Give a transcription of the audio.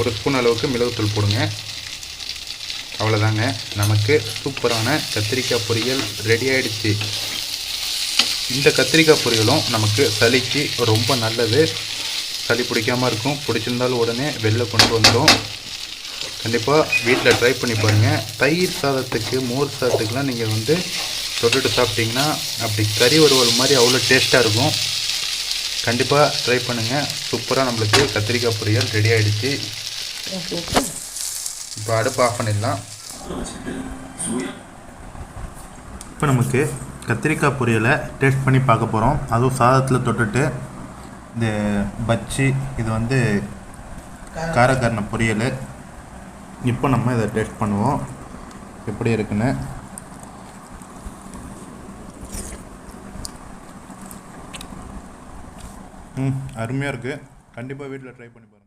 1 spoon அளவுக்கு மிளகுத்தூள் போடுங்க. அவ்வளோதாங்க, நமக்கு சூப்பரான கத்திரிக்காய் பொரியல் ரெடி ஆகிடுச்சு. இந்த கத்திரிக்காய் பொரியலும் நமக்கு சளிக்கு ரொம்ப நல்லது. சளி பிடிக்காமல் இருக்கும். பிடிச்சிருந்தாலும் உடனே வெளில கொண்டு வந்துடும். கண்டிப்பாக வீட்டில் ட்ரை பண்ணி பாருங்கள். தயிர் சாதத்துக்கு, மோர் சாதத்துக்குலாம் நீங்கள் வந்து தொட்டுட்டு சாப்பிட்டிங்கன்னா அப்படி கறி வறுவல் மாதிரி அவ்வளோ டேஸ்ட்டாக இருக்கும். கண்டிப்பாக ட்ரை பண்ணுங்கள். சூப்பராக நம்மளுக்கு கத்திரிக்காய் பொரியல் ரெடி ஆகிடுச்சு. இப்போ அடுப்பு ஆஃப் பண்ணிடலாம். இப்போ நமக்கு கத்திரிக்காய் பொரியலை டேஸ்ட் பண்ணி பார்க்க போகிறோம். அதுவும் சாதத்தில் தொட்டுட்டு. இந்த பச்சி இது வந்து காரக்கரண பொரியல். இப்போ நம்ம இதை டேஸ்ட் பண்ணுவோம் எப்படி இருக்குன்னு. அருமையாக இருக்குது. கண்டிப்பாக வீட்டில் ட்ரை பண்ணி பாருங்கள்.